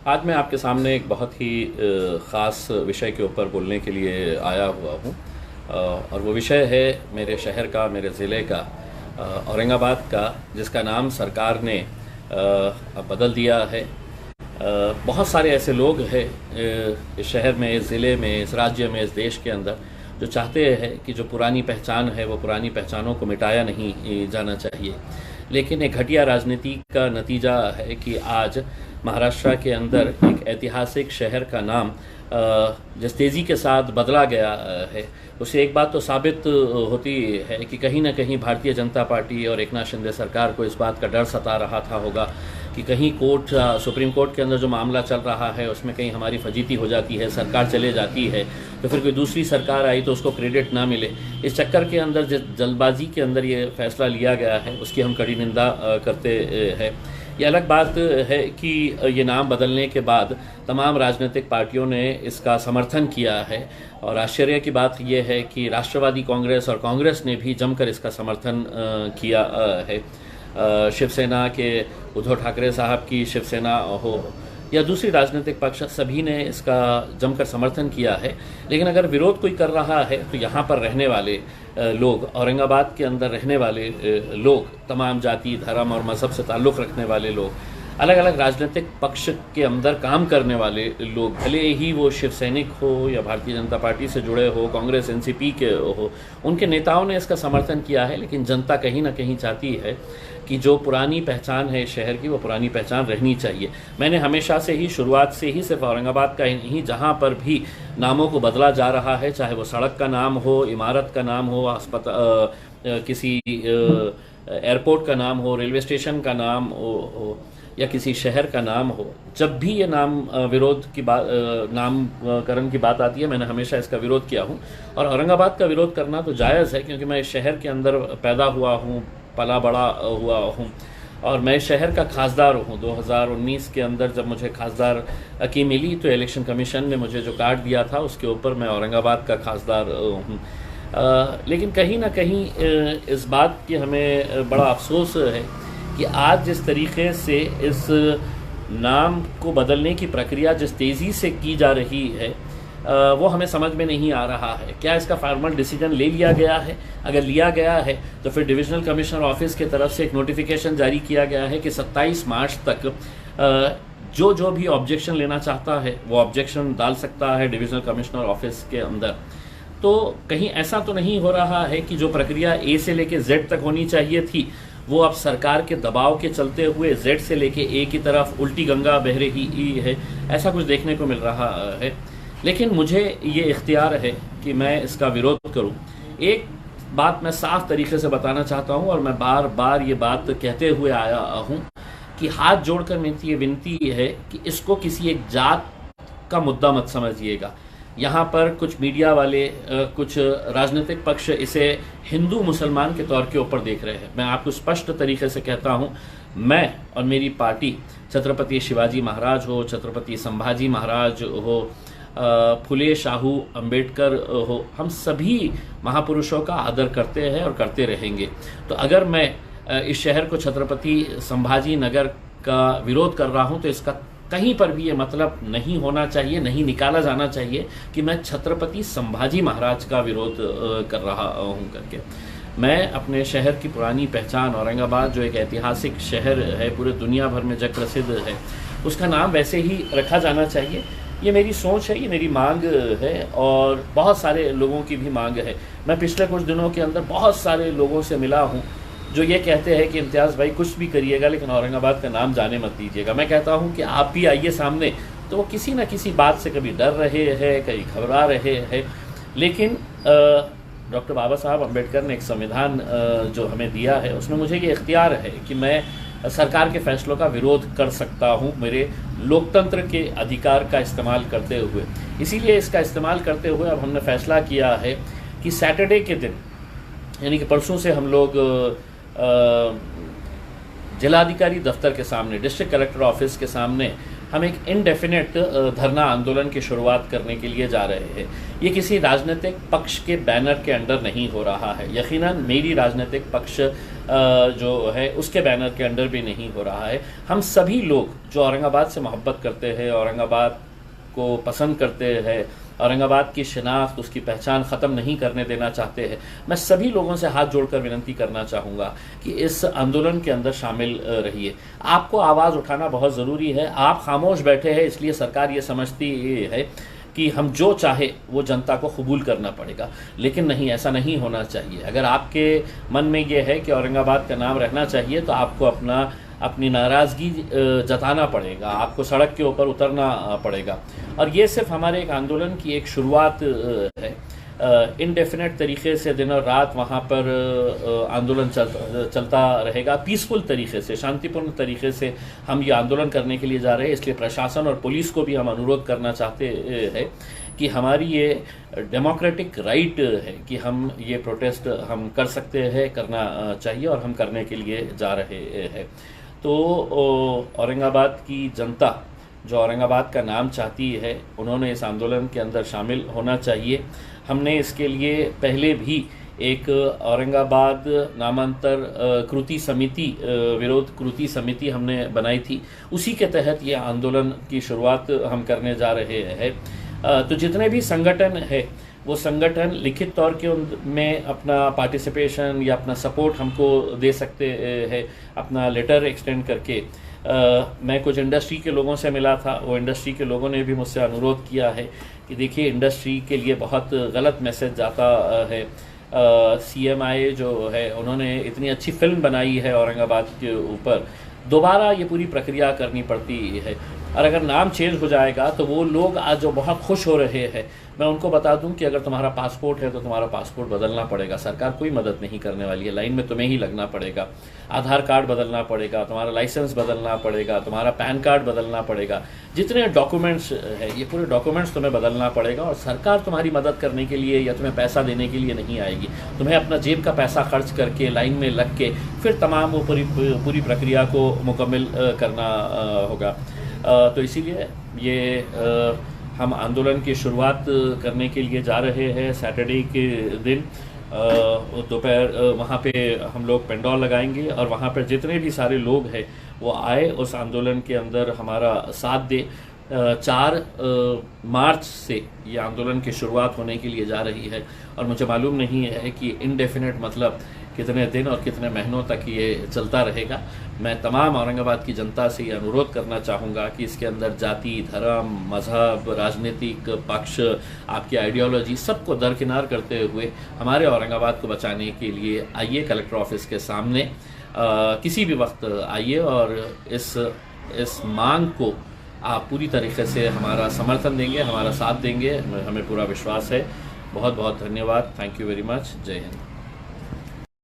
आज मैं आपके सामने एक बहुत ही ख़ास विषय के ऊपर बोलने के लिए आया हुआ हूँ और वो विषय है मेरे शहर का, मेरे ज़िले का, औरंगाबाद का, जिसका नाम सरकार ने अब बदल दिया है। बहुत सारे ऐसे लोग हैं इस शहर में, इस ज़िले में, इस राज्य में, इस देश के अंदर जो चाहते हैं कि जो पुरानी पहचान है वो पुरानी पहचानों को मिटाया नहीं जाना चाहिए। लेकिन एक घटिया राजनीति का नतीजा है कि आज महाराष्ट्र के अंदर एक ऐतिहासिक शहर का नाम जिस तेज़ी के साथ बदला गया है, उससे एक बात तो साबित होती है कि कहीं ना कहीं भारतीय जनता पार्टी और एकनाथ शिंदे सरकार को इस बात का डर सता रहा था होगा कि कहीं सुप्रीम कोर्ट के अंदर जो मामला चल रहा है उसमें कहीं हमारी फजीती हो जाती है, सरकार चले जाती है तो फिर कोई दूसरी सरकार आई तो उसको क्रेडिट ना मिले। इस चक्कर के अंदर जिस जल्दबाजी के अंदर ये फैसला लिया गया है उसकी हम कड़ी निंदा करते हैं। ये अलग बात है कि ये नाम बदलने के बाद तमाम राजनीतिक पार्टियों ने इसका समर्थन किया है और आश्चर्य की बात यह है कि राष्ट्रवादी कांग्रेस और कांग्रेस ने भी जमकर इसका समर्थन किया है। शिवसेना के उद्धव ठाकरे साहब की शिवसेना हो या दूसरी राजनीतिक पक्ष, सभी ने इसका जमकर समर्थन किया है। लेकिन अगर विरोध कोई कर रहा है तो यहाँ पर रहने वाले लोग, औरंगाबाद के अंदर रहने वाले लोग, तमाम जाति, धर्म और मज़हब से ताल्लुक़ रखने वाले लोग, अलग अलग राजनीतिक पक्ष के अंदर काम करने वाले लोग, भले ही वो शिव सैनिक हो या भारतीय जनता पार्टी से जुड़े हो, कांग्रेस एनसीपी के हो, उनके नेताओं ने इसका समर्थन किया है। लेकिन जनता कहीं ना कहीं चाहती है कि जो पुरानी पहचान है शहर की, वो पुरानी पहचान रहनी चाहिए। मैंने हमेशा से ही, शुरुआत से ही, सिर्फ औरंगाबाद का ही नहीं, जहाँ पर भी नामों को बदला जा रहा है, चाहे वो सड़क का नाम हो, इमारत का नाम हो, अस्पताल, किसी एयरपोर्ट का नाम हो, रेलवे स्टेशन का नाम हो या किसी शहर का नाम हो, जब भी ये नाम विरोध की बात, नामकरण की बात आती है, मैंने हमेशा इसका विरोध किया हूँ। और औरंगाबाद का विरोध करना तो जायज़ है क्योंकि मैं इस शहर के अंदर पैदा हुआ हूँ, पला बड़ा हुआ हूँ और मैं शहर का खासदार हूँ। 2019 के अंदर जब मुझे खासदार की मिली तो इलेक्शन कमीशन ने मुझे जो कार्ड दिया था उसके ऊपर मैं औरंगाबाद का खासदार हूँ। लेकिन कहीं ना कहीं इस बात की हमें बड़ा अफसोस है कि आज जिस तरीके से इस नाम को बदलने की प्रक्रिया जिस तेज़ी से की जा रही है वो हमें समझ में नहीं आ रहा है। क्या इसका फार्मल डिसीजन ले लिया गया है? अगर लिया गया है तो फिर डिविजनल कमिश्नर ऑफिस की तरफ से एक नोटिफिकेशन जारी किया गया है कि 27 मार्च तक जो भी ऑब्जेक्शन लेना चाहता है वो ऑब्जेक्शन डाल सकता है डिविजनल कमिश्नर ऑफिस के अंदर। तो कहीं ऐसा तो नहीं हो रहा है कि जो प्रक्रिया ए से लेके जेड तक होनी चाहिए थी वो अब सरकार के दबाव के चलते हुए जेड से लेके ए की तरफ उल्टी गंगा बह रही है? ऐसा कुछ देखने को मिल रहा है। लेकिन मुझे ये इख्तियार है कि मैं इसका विरोध करूं। एक बात मैं साफ तरीके से बताना चाहता हूं और मैं बार बार ये बात कहते हुए आया हूं कि हाथ जोड़कर मेरी ये विनती है कि इसको किसी एक जात का मुद्दा मत समझिएगा। यहाँ पर कुछ मीडिया वाले, कुछ राजनीतिक पक्ष इसे हिंदू मुसलमान के तौर के ऊपर देख रहे हैं। मैं आपको स्पष्ट तरीके से कहता हूँ, मैं और मेरी पार्टी, छत्रपति शिवाजी महाराज हो, छत्रपति संभाजी महाराज हो, फुले शाहू अंबेडकर हो, हम सभी महापुरुषों का आदर करते हैं और करते रहेंगे। तो अगर मैं इस शहर को छत्रपति संभाजी नगर का विरोध कर रहा हूं तो इसका कहीं पर भी ये मतलब नहीं होना चाहिए, नहीं निकाला जाना चाहिए कि मैं छत्रपति संभाजी महाराज का विरोध कर रहा हूं करके। मैं अपने शहर की पुरानी पहचान, औरंगाबाद जो एक ऐतिहासिक शहर है, पूरे दुनिया भर में जग प्रसिद्ध है, उसका नाम वैसे ही रखा जाना चाहिए। ये मेरी सोच है, ये मेरी मांग है और बहुत सारे लोगों की भी मांग है। मैं पिछले कुछ दिनों के अंदर बहुत सारे लोगों से मिला हूँ जो ये कहते हैं कि इम्तियाज़ भाई कुछ भी करिएगा लेकिन औरंगाबाद का नाम जाने मत दीजिएगा। मैं कहता हूँ कि आप भी आइए सामने। तो वो किसी न किसी बात से कभी डर रहे हैं, कहीं घबरा रहे हैं। लेकिन डॉक्टर बाबा साहब अम्बेडकर ने एक संविधान जो हमें दिया है उसमें मुझे ये इख्तियार है कि मैं सरकार के फैसलों का विरोध कर सकता हूं, मेरे लोकतंत्र के अधिकार का इस्तेमाल करते हुए। इसीलिए इसका इस्तेमाल करते हुए अब हमने फैसला किया है कि सैटरडे के दिन, यानी कि परसों से, हम लोग जिलाधिकारी दफ्तर के सामने, डिस्ट्रिक्ट कलेक्टर ऑफिस के सामने हम एक इनडेफिनेट धरना आंदोलन की शुरुआत करने के लिए जा रहे हैं। ये किसी राजनीतिक पक्ष के बैनर के अंडर नहीं हो रहा है। यकीनन मेरी राजनीतिक पक्ष जो है उसके बैनर के अंडर भी नहीं हो रहा है। हम सभी लोग जो औरंगाबाद से मोहब्बत करते हैं, औरंगाबाद को पसंद करते हैं, औरंगाबाद की शिनाख्त, उसकी पहचान ख़त्म नहीं करने देना चाहते हैं, मैं सभी लोगों से हाथ जोड़कर विनती करना चाहूँगा कि इस आंदोलन के अंदर शामिल रहिए। आपको आवाज़ उठाना बहुत ज़रूरी है। आप खामोश बैठे हैं इसलिए सरकार ये समझती है कि हम जो चाहे वो जनता को कबूल करना पड़ेगा, लेकिन नहीं, ऐसा नहीं होना चाहिए। अगर आपके मन में ये है कि औरंगाबाद का नाम रहना चाहिए तो आपको अपनी नाराज़गी जताना पड़ेगा, आपको सड़क के ऊपर उतरना पड़ेगा। और ये सिर्फ हमारे एक आंदोलन की एक शुरुआत है। इनडेफिनेट तरीके से दिन और रात वहाँ पर आंदोलन चलता रहेगा। पीसफुल तरीके से, शांतिपूर्ण तरीके से हम ये आंदोलन करने के लिए जा रहे हैं। इसलिए प्रशासन और पुलिस को भी हम अनुरोध करना चाहते हैं कि हमारी ये डेमोक्रेटिक राइट है कि हम ये प्रोटेस्ट हम कर सकते हैं, करना चाहिए और हम करने के लिए जा रहे हैं। तो औरंगाबाद की जनता जो औरंगाबाद का नाम चाहती है, उन्होंने इस आंदोलन के अंदर शामिल होना चाहिए। हमने इसके लिए पहले भी एक औरंगाबाद नामांतर कृति समिति, विरोध कृति समिति हमने बनाई थी। उसी के तहत ये आंदोलन की शुरुआत हम करने जा रहे हैं। तो जितने भी संगठन है वो संगठन लिखित तौर के में अपना पार्टिसिपेशन या अपना सपोर्ट हमको दे सकते हैं, अपना लेटर एक्सटेंड करके। मैं कुछ इंडस्ट्री के लोगों से मिला था, वो इंडस्ट्री के लोगों ने भी मुझसे अनुरोध किया है कि देखिए इंडस्ट्री के लिए बहुत गलत मैसेज जाता है। CMI जो है उन्होंने इतनी अच्छी फिल्म बनाई है औरंगाबाद के ऊपर, दोबारा ये पूरी प्रक्रिया करनी पड़ती है। और अगर नाम चेंज हो जाएगा तो वो लोग आज जो बहुत खुश हो रहे हैं, मैं उनको बता दूं कि अगर तुम्हारा पासपोर्ट है तो तुम्हारा पासपोर्ट बदलना पड़ेगा। सरकार कोई मदद नहीं करने वाली है, लाइन में तुम्हें ही लगना पड़ेगा। आधार कार्ड बदलना पड़ेगा, तुम्हारा लाइसेंस बदलना पड़ेगा, तुम्हारा पैन कार्ड बदलना पड़ेगा, जितने डॉक्यूमेंट्स है ये पूरे डॉक्यूमेंट्स तुम्हें बदलना पड़ेगा। और सरकार तुम्हारी मदद करने के लिए या तुम्हें पैसा देने के लिए नहीं आएगी, तुम्हें अपना जेब का पैसा खर्च करके लाइन में लग के फिर तमाम वो पूरी प्रक्रिया को मुकम्मल करना होगा। तो इसीलिए ये हम आंदोलन की शुरुआत करने के लिए जा रहे हैं। सैटरडे के दिन दोपहर वहाँ पे हम लोग पेंडॉल लगाएंगे और वहाँ पर जितने भी सारे लोग हैं वो आए, उस आंदोलन के अंदर हमारा साथ दे। 4 मार्च से ये आंदोलन की शुरुआत होने के लिए जा रही है और मुझे मालूम नहीं है कि इनडेफिनेट मतलब कितने दिन और कितने महीनों तक ये चलता रहेगा। मैं तमाम औरंगाबाद की जनता से ये अनुरोध करना चाहूँगा कि इसके अंदर जाति, धर्म, मज़हब, राजनीतिक पक्ष, आपकी आइडियोलॉजी सबको दरकिनार करते हुए हमारे औरंगाबाद को बचाने के लिए आइए कलेक्टर ऑफिस के सामने किसी भी वक्त आइए और इस मांग को आप पूरी तरीके से हमारा समर्थन देंगे, हमारा साथ देंगे, हमें पूरा विश्वास है। बहुत बहुत धन्यवाद। Thank you very much. जय हिंद।